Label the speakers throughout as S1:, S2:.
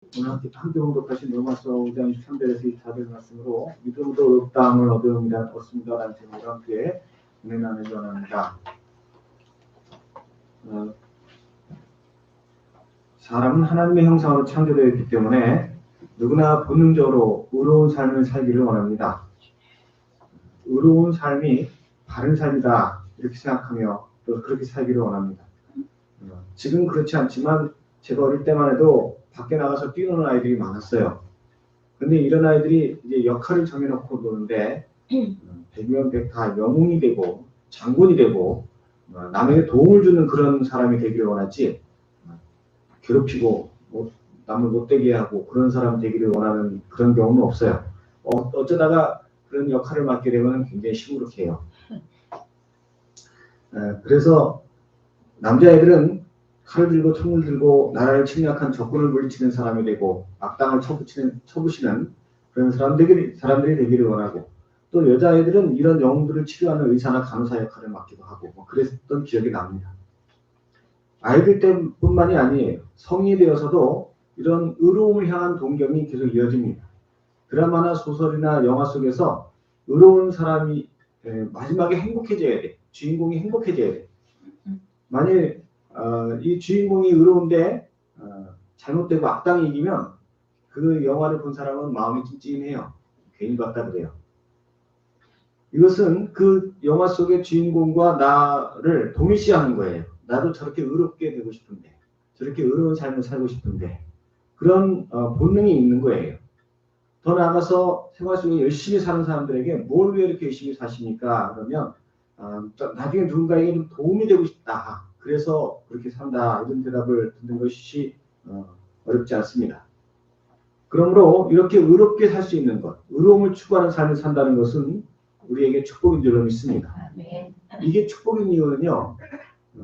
S1: 오늘 함께 공독하신 로마서 5장 13절에서 24절 말씀으로 믿음으로 의롭다함을 얻습니다라는 제목으로 함께 은혜 나누기 원합니다. 사람은 하나님의 형상으로 창조되어 있기 때문에 누구나 본능적으로 의로운 삶을 살기를 원합니다. 의로운 삶이 바른 삶이다 이렇게 생각하며 또 그렇게 살기를 원합니다. 지금 그렇지 않지만 제가 어릴 때만 해도 밖에 나가서 뛰노는 아이들이 많았어요. 근데 이런 아이들이 이제 역할을 정해놓고 노는데 100명 100 다 영웅이 되고 장군이 되고 남에게 도움을 주는 그런 사람이 되기를 원하지 괴롭히고 남을 못되게 하고 그런 사람 되기를 원하는 그런 경우는 없어요. 어쩌다가 그런 역할을 맡게 되면 굉장히 시무룩해요. 그래서 남자애들은 칼을 들고 총을 들고 나라를 침략한 적군을 물리치는 사람이 되고 악당을 쳐부시는 그런 사람들이 되기를 원하고, 또 여자애들은 이런 영웅들을 치료하는 의사나 간호사 역할을 맡기도 하고 그랬던 기억이 납니다. 아이들 때뿐만이 아니에요. 성인이 되어서도 이런 의로움을 향한 동경이 계속 이어집니다. 드라마나 소설이나 영화 속에서 의로운 사람이 마지막에 행복해져야 돼. 주인공이 행복해져야 돼. 만일 이 주인공이 의로운데 잘못되고 악당이 이기면 그 영화를 본 사람은 마음이 찜찜해요. 괜히 봤다 그래요. 이것은 그 영화 속의 주인공과 나를 동일시하는 거예요. 나도 저렇게 의롭게 되고 싶은데, 저렇게 의로운 삶을 살고 싶은데, 그런 본능이 있는 거예요. 더 나아가서 생활 속에 열심히 사는 사람들에게 뭘 왜 이렇게 열심히 사십니까? 그러면 나중에 누군가에게 좀 도움이 되고 싶다. 그래서 그렇게 산다. 이런 대답을 듣는 것이 어렵지 않습니다. 그러므로 이렇게 의롭게 살 수 있는 것, 의로움을 추구하는 삶을 산다는 것은 우리에게 축복인 줄로 믿습니다. 이게 축복인 이유는요,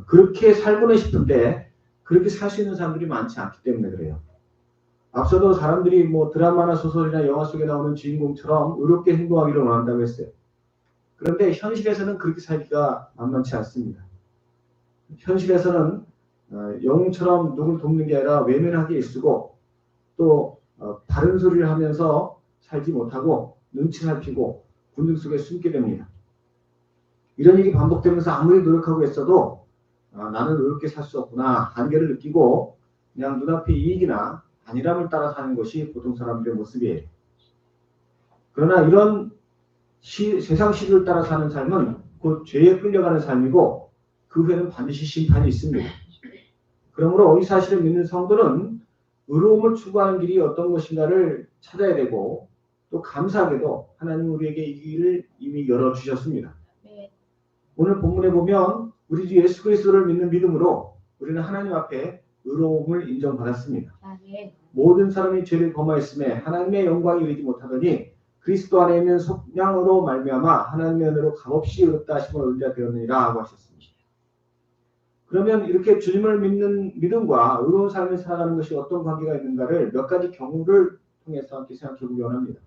S1: 그렇게 살고는 싶은데 그렇게 살 수 있는 사람들이 많지 않기 때문에 그래요. 앞서도 사람들이 드라마나 소설이나 영화 속에 나오는 주인공처럼 의롭게 행동하기를 원한다고 했어요. 그런데 현실에서는 그렇게 살기가 만만치 않습니다. 현실에서는 영웅처럼 누굴 돕는 게 아니라 외면하기에 쓰고 또 바른 소리를 하면서 살지 못하고 눈치 살피고 군중 속에 숨게 됩니다. 이런 일이 반복되면서 아무리 노력하고 있어도 나는 의롭게 살 수 없구나 한계를 느끼고 그냥 눈앞의 이익이나 안일함을 따라 사는 것이 보통 사람들의 모습이에요. 그러나 이런 세상 시류를 따라 사는 삶은 곧 죄에 끌려가는 삶이고 그 후에는 반드시 심판이 있습니다. 그러므로 이 사실을 믿는 성도는 의로움을 추구하는 길이 어떤 것인가를 찾아야 되고, 또 감사하게도 하나님 우리에게 이 길을 이미 열어주셨습니다. 오늘 본문에 보면 우리 주 예수 그리스도를 믿는 믿음으로 우리는 하나님 앞에 의로움을 인정받았습니다. 모든 사람이 죄를 범하였음에 하나님의 영광이 이르지 못하더니 그리스도 안에 있는 속량으로 말미암아 하나님의 은혜로 값없이 의롭다 하심을 얻으려 되었느니라 하고 하셨습니다. 그러면 이렇게 주님을 믿는 믿음과 의로운 삶을 살아가는 것이 어떤 관계가 있는가를 몇 가지 경우를 통해서 함께 생각해 보기 원합니다.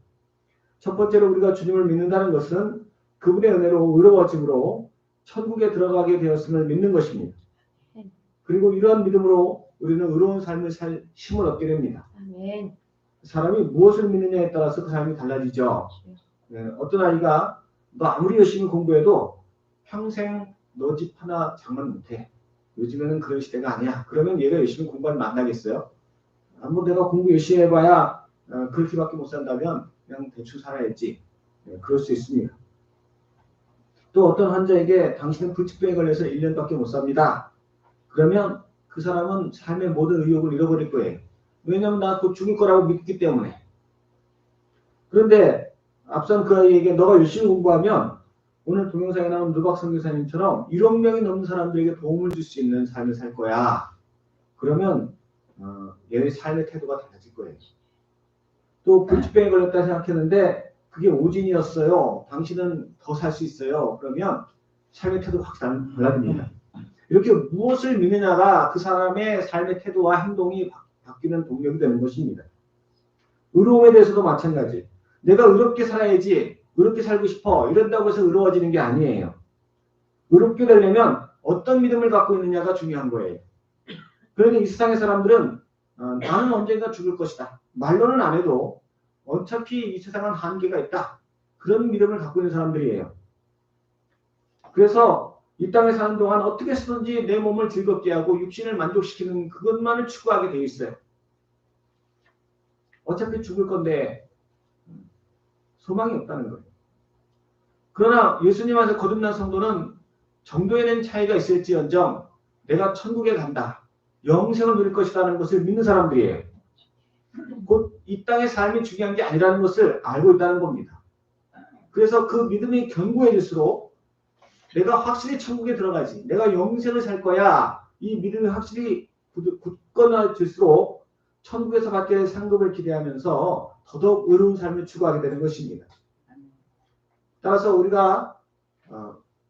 S1: 첫 번째로 우리가 주님을 믿는다는 것은 그분의 은혜로 의로워짐으로 천국에 들어가게 되었음을 믿는 것입니다. 그리고 이러한 믿음으로 우리는 의로운 삶을 살 힘을 얻게 됩니다. 아멘. 사람이 무엇을 믿느냐에 따라서 그 삶이 달라지죠. 어떤 아이가 너 아무리 열심히 공부해도 평생 너 집 하나 장만 못해. 요즘에는 그런 시대가 아니야. 그러면 얘가 열심히 공부하면 만나겠어요? 내가 공부 열심히 해봐야 그렇게밖에 못 산다면 그냥 대충 살아야지. 그럴 수 있습니다. 또 어떤 환자에게 당신은 불치병에 걸려서 1년밖에 못 삽니다. 그러면 그 사람은 삶의 모든 의욕을 잃어버릴 거예요. 왜냐하면 나 곧 죽을 거라고 믿기 때문에. 그런데 앞선 그 아이에게 너가 열심히 공부하면 오늘 동영상에 나온 르박 선교사님처럼 1억 명이 넘는 사람들에게 도움을 줄 수 있는 삶을 살 거야. 그러면 얘의 삶의 태도가 달라질 거예요. 또 불치병에 걸렸다 생각했는데 그게 오진이었어요. 당신은 더 살 수 있어요. 그러면 삶의 태도가 확 달라집니다. 이렇게 무엇을 믿느냐가 그 사람의 삶의 태도와 행동이 바뀌는 동력이 되는 것입니다. 의로움에 대해서도 마찬가지. 내가 의롭게 살아야지, 의롭게 살고 싶어 이런다고 해서 의로워지는 게 아니에요. 의롭게 되려면 어떤 믿음을 갖고 있느냐가 중요한 거예요. 그러니 이 세상의 사람들은 나는 언젠가 죽을 것이다. 말로는 안 해도 어차피 이 세상은 한계가 있다. 그런 믿음을 갖고 있는 사람들이에요. 그래서 이 땅에 사는 동안 어떻게 해서든지 내 몸을 즐겁게 하고 육신을 만족시키는 그것만을 추구하게 되어 있어요. 어차피 죽을 건데 소망이 없다는 거예요. 그러나 예수님 안에서 거듭난 성도는 정도에는 차이가 있을지언정 내가 천국에 간다. 영생을 누릴 것이라는 것을 믿는 사람들이에요. 곧 이 땅의 삶이 중요한 게 아니라는 것을 알고 있다는 겁니다. 그래서 그 믿음이 견고해질수록 내가 확실히 천국에 들어가지. 내가 영생을 살 거야. 이 믿음이 확실히 굳건해질수록 천국에서 받게 될 상급을 기대하면서 더더욱 의로운 삶을 추구하게 되는 것입니다. 따라서 우리가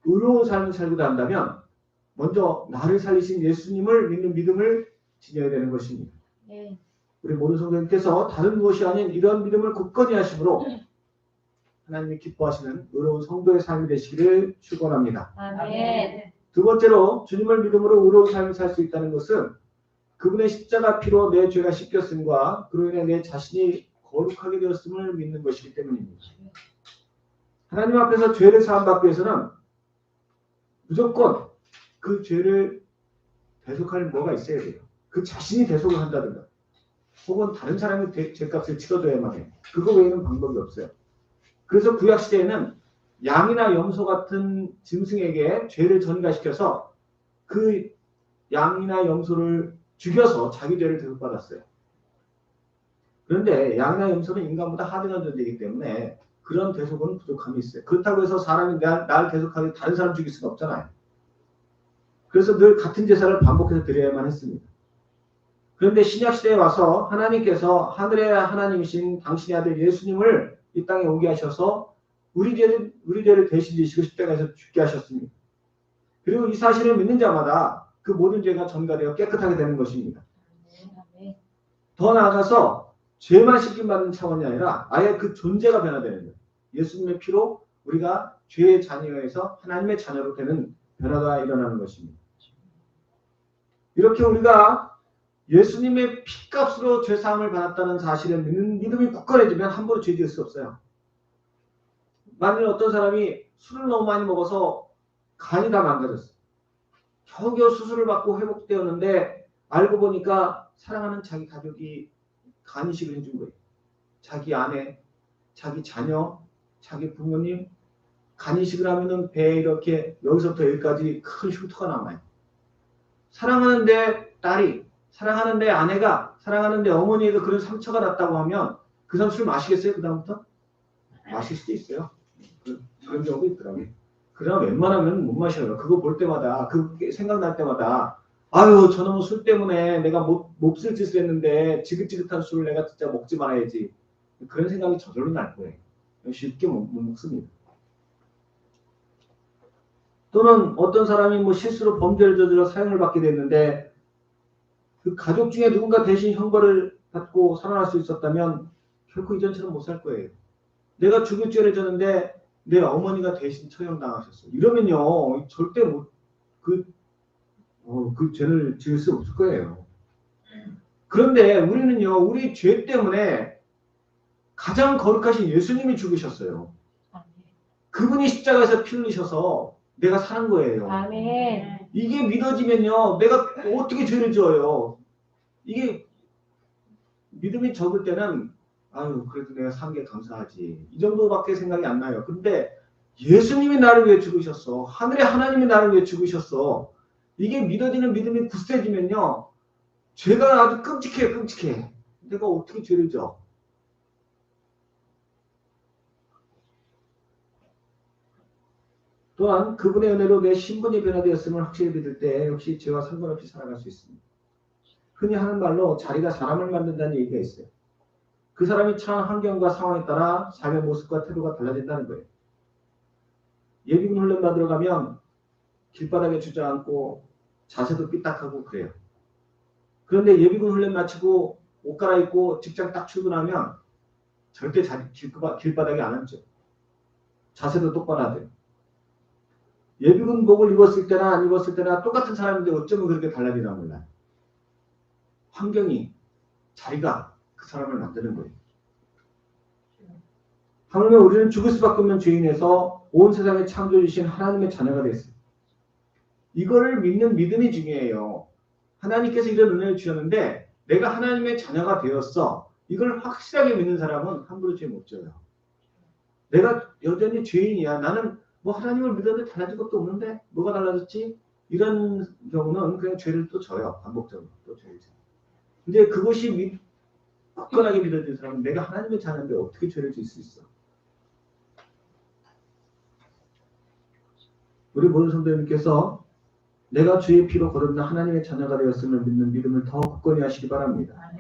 S1: 의로운 삶을 살고자 한다면 먼저 나를 살리신 예수님을 믿는 믿음을 지녀야 되는 것입니다. 네. 우리 모든 성도님께서 다른 무엇이 아닌 이런 믿음을 굳건히 하심으로 하나님이 기뻐하시는 의로운 성도의 삶이 되시기를 축원합니다. 아멘. 두 번째로 주님을 믿음으로 의로운 삶을 살 수 있다는 것은 그분의 십자가 피로 내 죄가 씻겼음과 그로 인해 내 자신이 거룩하게 되었음을 믿는 것이기 때문입니다. 하나님 앞에서 죄를 사함받기 위해서는 무조건 그 죄를 대속할 뭐가 있어야 돼요. 그 자신이 대속을 한다든가 혹은 다른 사람이 죄값을 치러줘야만 해요. 그거 외에는 방법이 없어요. 그래서 구약시대에는 양이나 염소 같은 짐승에게 죄를 전가시켜서 그 양이나 염소를 죽여서 자기 죄를 대속받았어요. 그런데 양이나 염소는 인간보다 하등한 존재이기 때문에 그런 대속은 부족함이 있어요. 그렇다고 해서 사람이 나를 대속하게 다른 사람 죽일 수가 없잖아요. 그래서 늘 같은 제사를 반복해서 드려야만 했습니다. 그런데 신약시대에 와서 하나님께서 하늘의 하나님이신 당신의 아들 예수님을 이 땅에 오게 하셔서 우리 죄를 대신 지시고 십자가에서 죽게 하셨습니다. 그리고 이 사실을 믿는 자마다 그 모든 죄가 전가되어 깨끗하게 되는 것입니다. 더 나아가서 죄만 씻김받는 차원이 아니라 아예 그 존재가 변화되는 거예요. 예수님의 피로 우리가 죄의 자녀에서 하나님의 자녀로 되는 변화가 일어나는 것입니다. 이렇게 우리가 예수님의 피값으로 죄사함을 받았다는 사실을 믿는 믿음이 굳건해지면 함부로 죄 지을 수 없어요. 만일 어떤 사람이 술을 너무 많이 먹어서 간이 다 망가졌어요. 겨우겨우 수술을 받고 회복되었는데 알고 보니까 사랑하는 자기 가족이 간 이식을 해준 거예요. 자기 아내, 자기 자녀, 자기 부모님 간 이식을 하면은 배에 이렇게 여기서부터 여기까지 큰 흉터가 남아요. 사랑하는데 딸이, 사랑하는데 아내가, 사랑하는데 어머니에게 그런 상처가 났다고 하면 그 사람 술 마시겠어요? 그 다음부터? 마실 수도 있어요. 그런 경우도 있더라고요. 그러나 웬만하면 못 마셔요. 그거 볼 때마다, 그 생각날 때마다 아유 저놈은 술 때문에 내가 몹쓸 짓을 했는데 지긋지긋한 술을 내가 진짜 먹지 말아야지. 그런 생각이 저절로 날 거예요. 쉽게 못 먹습니다. 또는 어떤 사람이 실수로 범죄를 저질러 사형을 받게 됐는데 그 가족 중에 누군가 대신 형벌을 받고 살아날 수 있었다면 결코 이전처럼 못 살 거예요. 내가 죽을 죄를 졌는데 내 어머니가 대신 처형당하셨어요. 이러면요 절대 그 죄를 지을 수 없을 거예요. 그런데 우리는요 우리 죄 때문에 가장 거룩하신 예수님이 죽으셨어요. 그분이 십자가에서 피 흘리셔서 내가 사는 거예요. 아멘. 이게 믿어지면요 내가 어떻게 죄를 지어요. 이게 믿음이 적을 때는 아유 그래도 내가 산 게 감사하지 이 정도밖에 생각이 안 나요. 근데 예수님이 나를 위해 죽으셨어. 하늘의 하나님이 나를 위해 죽으셨어. 이게 믿어지는 믿음이 굳세지면요 죄가 아주 끔찍해. 내가 어떻게 죄를 져. 또한 그분의 은혜로 내 신분이 변화되었음을 확실히 믿을 때 역시 죄와 상관없이 살아갈 수 있습니다. 흔히 하는 말로 자리가 사람을 만든다는 얘기가 있어요. 그 사람이 처한 환경과 상황에 따라 삶의 모습과 태도가 달라진다는 거예요. 예비군 훈련 받으러 가면 길바닥에 주저앉고 자세도 삐딱하고 그래요. 그런데 예비군 훈련 마치고 옷 갈아입고 직장 딱 출근하면 절대 길바닥에 안 앉죠. 자세도 똑바로 하죠. 예비군복을 입었을 때나 안 입었을 때나 똑같은 사람인데 어쩌면 그렇게 달라지나 몰라요. 환경이 자리가 그 사람을 만드는 거예요. 하물며 우리는 죽을 수밖에 없는 죄인에서 온 세상에 창조해 주신 하나님의 자녀가 됐어요. 이거를 믿는 믿음이 중요해요. 하나님께서 이런 은혜를 주셨는데 내가 하나님의 자녀가 되었어. 이걸 확실하게 믿는 사람은 함부로 죄 못 져요. 내가 여전히 죄인이야. 나는 뭐 하나님을 믿었는데 달라진 것도 없는데 뭐가 달라졌지? 이런 경우는 그냥 죄를 또 져요. 반복적으로 또 죄를 져요. 근데 그것이 굳건하게 믿어진 사람은 내가 하나님의 자녀인데 어떻게 죄를 질 수 있어? 우리 모든 성도님께서 내가 주의 피로 거듭나 하나님의 자녀가 되었음을 믿는 믿음을 더 굳건히 하시기 바랍니다.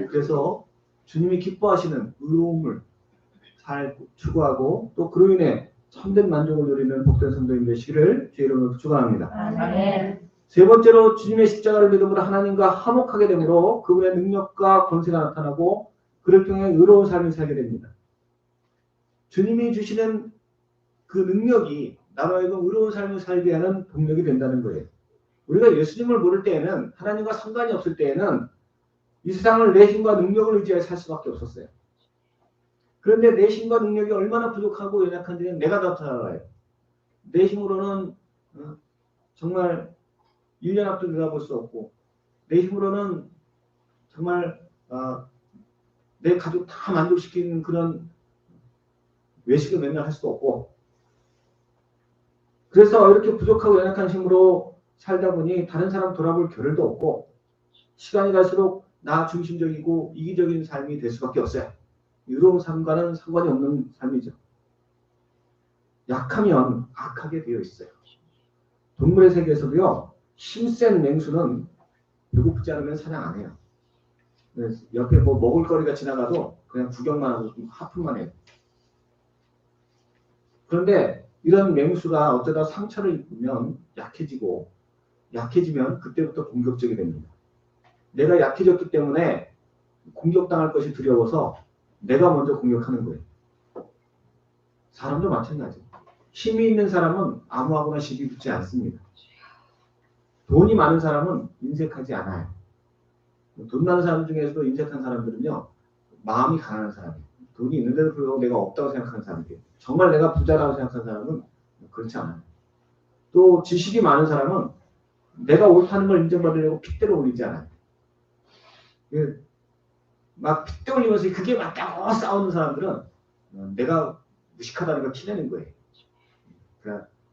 S1: 그래서 주님이 기뻐하시는 의로움을 잘 추구하고 또 그로 인해 참된 만족을 누리는 복된 성도인 되시기를 주의 이름으로 축원합니다. 세 번째로 주님의 십자가를 믿음으로 하나님과 화목하게 되므로 그분의 능력과 권세가 나타나고 그를 통해 의로운 삶을 살게 됩니다. 주님이 주시는 그 능력이 나로 하여금 의로운 삶을 살게 하는 동력이 된다는 거예요. 우리가 예수님을 모를 때에는 하나님과 상관이 없을 때에는 이 세상을 내 힘과 능력을 의지해 살 수밖에 없었어요. 그런데 내 힘과 능력이 얼마나 부족하고 연약한지는 내가 더 잘 알아요. 내 힘으로는 정말 1년 앞도 내다볼 수 없고 내 힘으로는 정말 내 가족 다 만족시키는 그런 외식을 맨날 할 수도 없고 그래서 이렇게 부족하고 연약한 힘으로 살다 보니 다른 사람 돌아볼 겨를도 없고 시간이 갈수록 나 중심적이고 이기적인 삶이 될 수밖에 없어요. 의로운 삶과는 상관이 없는 삶이죠. 약하면 악하게 되어 있어요. 동물의 세계에서도요. 힘센 맹수는 배고프지 않으면 사냥 안 해요. 옆에 뭐 먹을 거리가 지나가도 그냥 구경만 하고 하품만 해요. 그런데 이런 맹수가 어쩌다 상처를 입으면 약해지면 그때부터 공격적이 됩니다. 내가 약해졌기 때문에 공격당할 것이 두려워서 내가 먼저 공격하는 거예요. 사람도 마찬가지. 힘이 있는 사람은 아무하고나 시비 붙지 않습니다. 돈이 많은 사람은 인색하지 않아요. 돈 많은 사람 중에서도 인색한 사람들은요. 마음이 가난한 사람이에요. 돈이 있는데도 불구하고 내가 없다고 생각하는 사람이에요. 정말 내가 부자라고 생각하는 사람은 그렇지 않아요. 또 지식이 많은 사람은 내가 옳다는 걸 인정받으려고 핏대로 올리지 않아요. 막 핏대 올리면서 그게 맞다고 싸우는 사람들은 내가 무식하다는 걸 티내는 거예요.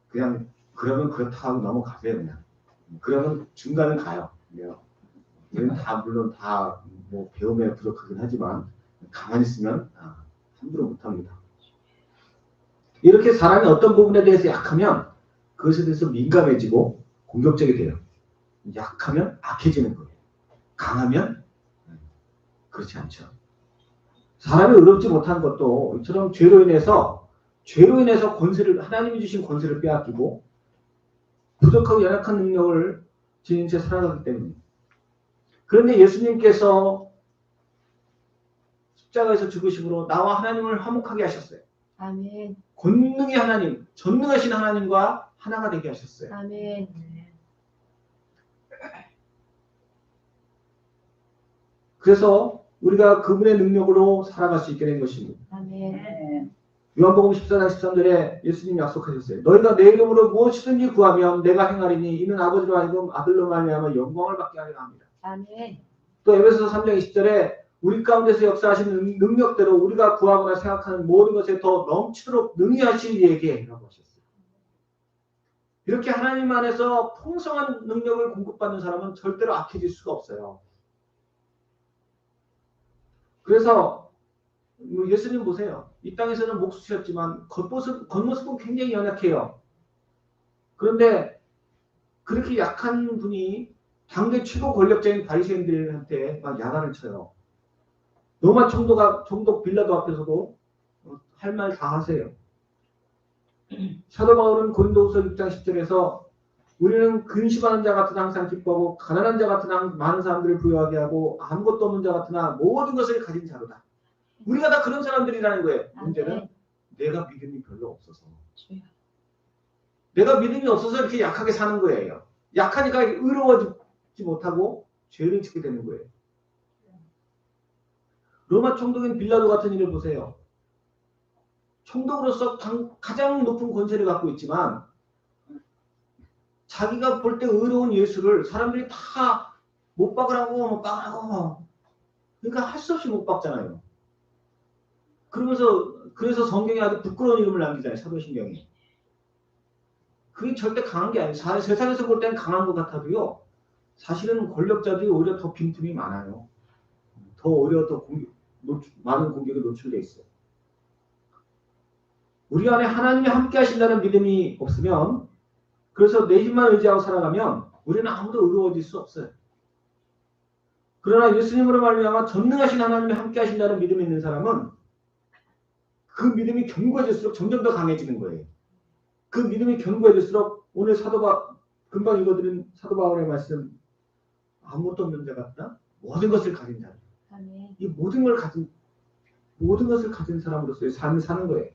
S1: 그냥 그러면 그렇다 하고 넘어가세요. 그냥. 그러면 중간은 가요. 우리는 다 물론 다 뭐 배움에 부족하긴 하지만 가만히 있으면 함부로 못합니다. 이렇게 사람이 어떤 부분에 대해서 약하면 그것에 대해서 민감해지고 공격적이 돼요. 약하면 악해지는 거예요. 강하면 그렇지 않죠. 사람이 의롭지 못한 것도 이처럼 죄로 인해서 권세를 하나님이 주신 권세를 빼앗기고 부족하고 연약한 능력을 지닌 채 살아가기 때문입니다. 그런데 예수님께서 십자가에서 죽으심으로 나와 하나님을 화목하게 하셨어요.
S2: 아멘.
S1: 권능의 하나님, 전능하신 하나님과 하나가 되게 하셨어요.
S2: 아멘.
S1: 그래서 우리가 그분의 능력으로 살아갈 수 있게 된 것입니다.
S2: 아멘.
S1: 요한복음 14장 13절에 예수님이 약속하셨어요. 너희가 내 이름으로 무엇이든지 구하면 내가 행하리니 이는 아버지로 하여금 아들로 말미암아 영광을 받게 하리라 합니다.
S2: 아멘.
S1: 또 에베소서 3장 20절에 우리 가운데서 역사하시는 능력대로 우리가 구하거나 생각하는 모든 것에 더 넘치도록 능히 하실 이에게 라고 하셨어요. 이렇게 하나님 안에서 풍성한 능력을 공급받는 사람은 절대로 악해질 수가 없어요. 그래서 예수님 보세요. 이 땅에서는 목수셨지만 겉모습은 굉장히 연약해요. 그런데 그렇게 약한 분이 당대 최고 권력자인 바리새인들한테 막 야단을 쳐요. 로마 총독 빌라도 앞에서도 할 말 다 하세요. 사도 바울은 고린도후서 6장 10절에서 우리는 근심하는 자 같으나 항상 기뻐하고 가난한 자 같으나 많은 사람들을 부유하게 하고 아무것도 없는 자 같으나 모든 것을 가진 자로다. 우리가 다 그런 사람들이라는 거예요. 문제는 내가 믿음이 별로 없어서. 내가 믿음이 없어서 이렇게 약하게 사는 거예요. 약하니까 의로워지지 못하고 죄를 짓게 되는 거예요. 로마 총독인 빌라도 같은 일을 보세요. 총독으로서 가장 높은 권세를 갖고 있지만 자기가 볼 때 의로운 예수를 사람들이 다 못 박으라고 못 박으라고 그러니까 할 수 없이 못 박잖아요. 그래서 성경에 아주 부끄러운 이름을 남기잖아요. 사도신경이. 그게 절대 강한 게 아니에요. 세상에서 볼 때는 강한 것 같아도요. 사실은 권력자들이 오히려 더 빈틈이 많아요. 오히려 더 많은 공격에 노출되어 있어요. 우리 안에 하나님이 함께 하신다는 믿음이 없으면 그래서 내 힘만 의지하고 살아가면 우리는 아무도 의로워질 수 없어요. 그러나 예수님으로 말미암아 전능하신 하나님이 함께 하신다는 믿음이 있는 사람은 그 믿음이 견고해질수록 점점 더 강해지는 거예요. 그 믿음이 견고해질수록 오늘 금방 읽어드린 사도 바울의 말씀 아무것도 없는 자 같다. 모든 것을 가진 자. 이 모든 것을 가진 사람으로서의 삶을 사는 거예요.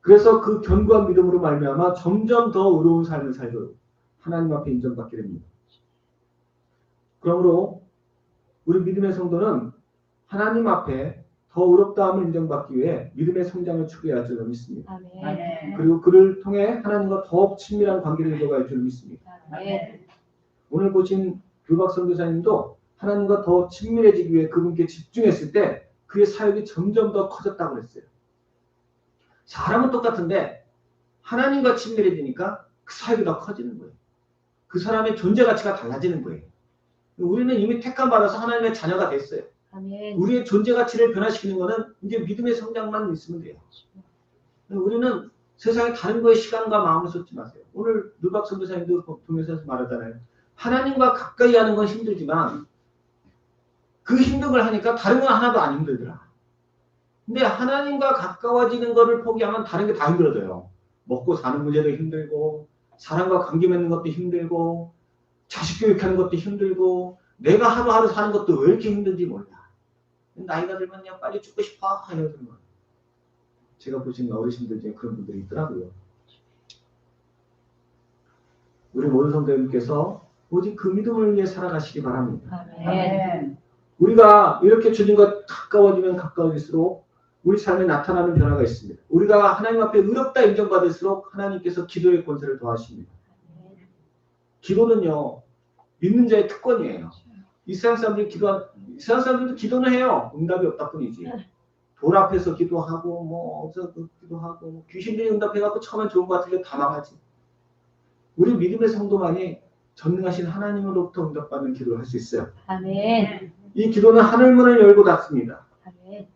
S1: 그래서 그 견고한 믿음으로 말미암아 점점 더 의로운 삶을 살고 하나님 앞에 인정받게 됩니다. 그러므로 우리 믿음의 성도는 하나님 앞에 더 의롭다함을 인정받기 위해 믿음의 성장을 추구해야 할 줄 믿습니다.
S2: 아멘.
S1: 그리고 그를 통해 하나님과 더욱 친밀한 관계를 이어갈 줄 믿습니다.
S2: 아멘.
S1: 오늘 보신 교박 선교사님도 하나님과 더 친밀해지기 위해 그분께 집중했을 때 그의 사역이 점점 더 커졌다고 그랬어요. 사람은 똑같은데 하나님과 친밀해지니까 그 사역이 더 커지는 거예요. 그 사람의 존재 가치가 달라지는 거예요. 우리는 이미 택함 받아서 하나님의 자녀가 됐어요.
S2: 아멘.
S1: 우리의 존재 가치를 변화시키는 것은 이제 믿음의 성장만 있으면 돼요. 우리는 세상에 다른 거에 시간과 마음을 쏟지 마세요. 오늘 누박 선교사님도 동영상에서 말하잖아요. 하나님과 가까이 하는 건 힘들지만 그 힘든 걸 하니까 다른 건 하나도 안 힘들더라. 근데 하나님과 가까워지는 거를 포기하면 다른 게 다 힘들어져요. 먹고 사는 문제도 힘들고 사람과 관계 맺는 것도 힘들고 자식 교육하는 것도 힘들고 내가 하루하루 사는 것도 왜 이렇게 힘든지 몰라. 나이가 들면 그냥 빨리 죽고 싶어 이러는 거예요. 제가 보신 어르신들 중에 그런 분들이 있더라고요. 우리 모든 성도님께서 오직 그 믿음을 위해 살아가시기 바랍니다.
S2: 아멘.
S1: 우리가 이렇게 주님과 가까워지면 가까워질수록 우리 삶에 나타나는 변화가 있습니다. 우리가 하나님 앞에 의롭다 인정받을수록 하나님께서 기도의 권세를 더하십니다. 기도는요, 믿는 자의 특권이에요. 이스라엘 사람들도 기도는 해요. 응답이 없다 뿐이지. 돌 앞에서 기도하고, 기도하고, 귀신들이 응답해갖고 처음엔 좋은 것 같은데 다 망하지. 우리 믿음의 성도만이 전능하신 하나님으로부터 응답받는 기도를 할 수 있어요.
S2: 아멘.
S1: 이 기도는 하늘문을 열고 닫습니다.
S2: 아멘.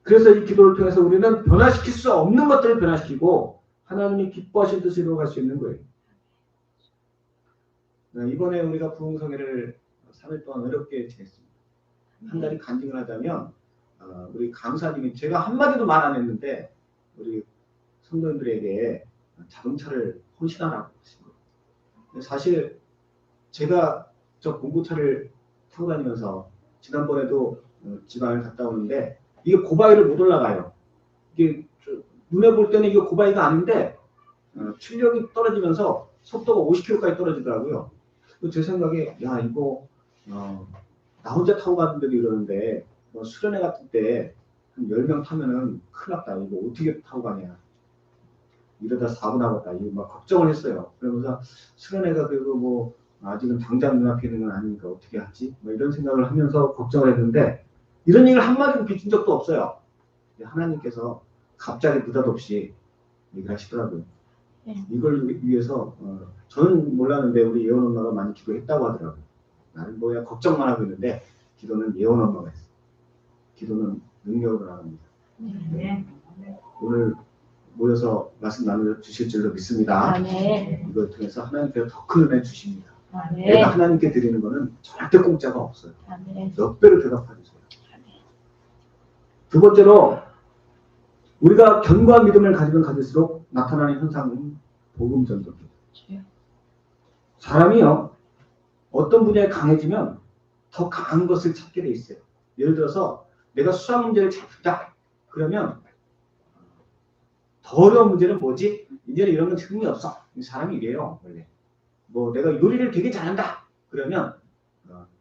S1: 그래서 이 기도를 통해서 우리는 변화시킬 수 없는 것들을 변화시키고 하나님이 기뻐하신 뜻을 이루어갈 수 있는 거예요. 이번에 우리가 부흥성회를 3일 동안 어렵게 지냈습니다. 한 달이 간증을 하자면 우리 강사님이 제가 한마디도 말 안 했는데 우리 성도님들에게 자동차를 헌신하라고 하신 거예요. 사실 제가 저 공구차를 타고 다니면서 지난번에도 지방을 갔다 오는데 이게 고바위를 못 올라가요. 이게 눈에 볼 때는 이게 고바위가 아닌데 출력이 떨어지면서 속도가 50km까지 떨어지더라고요. 제 생각에 야 이거 나 혼자 타고 갔는데도 이러는데 수련회 같은 때 한 10명 타면은 큰일 났다. 이거 어떻게 타고 가냐. 이러다 사고 나겠다. 이거 막 걱정을 했어요. 그러면서 수련회가 그래도 아직은 당장 눈앞에 있는 건 아니니까 어떻게 하지? 이런 생각을 하면서 걱정을 했는데 이런 얘기를 한마디도 비친 적도 없어요. 하나님께서 갑자기 느닷없이 얘기를 하시더라고요. 이걸 위해서 저는 몰랐는데 우리 예원 엄마가 많이 기도했다고 하더라고요. 나는 뭐야 걱정만 하고 있는데 기도는 예원 엄마가 했어요. 기도는 능력으로 나갑니다. 네. 오늘 모여서 말씀 나눠주실 줄로 믿습니다.
S2: 아멘.
S1: 이걸 통해서 하나님께서 더 큰 은혜 주십니다.
S2: 아멘.
S1: 내가 하나님께 드리는 거는 절대 공짜가 없어요.
S2: 아멘.
S1: 몇 배로 대답해주세요. 두 번째로 우리가 견고한 믿음을 가지면 가질수록 나타나는 현상은 복음 전도입니다. 사람이요 어떤 분야에 강해지면 더 강한 것을 찾게 돼 있어요. 예를 들어서 내가 수학 문제를 잘 푼다. 그러면 더 어려운 문제는 뭐지? 이제는 이런 건 흥미 없어. 사람이 이래요 원래. 내가 요리를 되게 잘한다. 그러면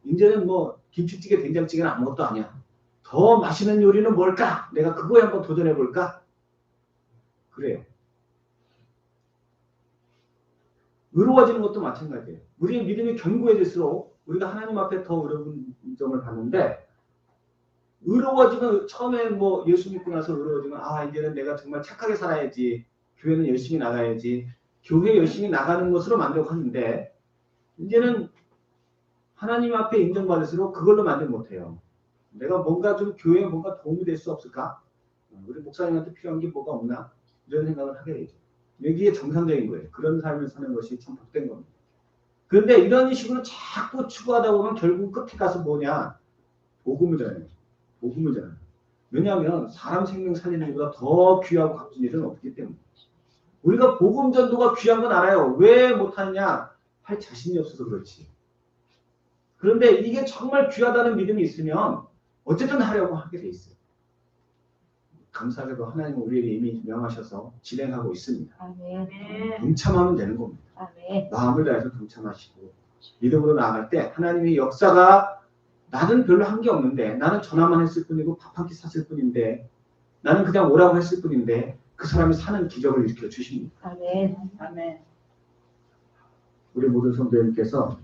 S1: 이제는 김치찌개, 된장찌개는 아무것도 아니야. 더 맛있는 요리는 뭘까? 내가 그거에 한번 도전해 볼까? 그래요. 의로워지는 것도 마찬가지예요. 우리의 믿음이 견고해질수록 우리가 하나님 앞에 더 어려운 점을 받는데, 의로워지면 처음에 뭐 예수 믿고 나서 의로워지면 이제는 내가 정말 착하게 살아야지, 교회는 열심히 나가야지, 교회 열심히 나가는 것으로 만족하는데, 이제는 하나님 앞에 인정받을수록 그걸로 만족 못해요. 내가 뭔가 좀 교회에 뭔가 도움이 될 수 없을까? 우리 목사님한테 필요한 게 뭐가 없나? 이런 생각을 하게 되죠. 여기에 정상적인 거예요. 그런 삶을 사는 것이 참 복된 겁니다. 그런데 이런 식으로 자꾸 추구하다 보면 결국 끝에 가서 뭐냐? 복음을 전해요. 복음을 전해요. 왜냐하면 사람 생명 살리는 것보다 더 귀하고 값진 일은 없기 때문에. 우리가 복음 전도가 귀한 건 알아요. 왜 못하느냐? 할 자신이 없어서 그렇지. 그런데 이게 정말 귀하다는 믿음이 있으면 어쨌든 하려고 하게 돼 있어요. 감사하게도 하나님은 우리에게 이미 명하셔서 진행하고 있습니다.
S2: 아멘.
S1: 동참하면 되는 겁니다.
S2: 아멘.
S1: 마음을 다해서 동참하시고 믿음으로 나아갈 때 하나님의 역사가, 나는 별로 한 게 없는데, 나는 전화만 했을 뿐이고 밥 한 끼 샀을 뿐인데, 나는 그냥 오라고 했을 뿐인데 그 사람이 사는 기적을 일으켜 주십니다.
S2: 아멘. 아멘.
S1: 우리 모든 성도님께서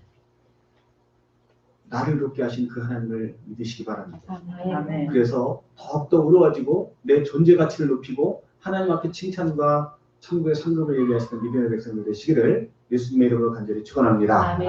S1: 나를 돕게 하신 그 하나님을 믿으시기 바랍니다.
S2: 아멘.
S1: 그래서 더욱더 의로워지고 내 존재 가치를 높이고 하나님 앞에 칭찬과 천국의 상급을 얘기하시는 믿음의 백성들 되시기를 예수님의 이름으로 간절히 축원합니다.
S2: 아멘.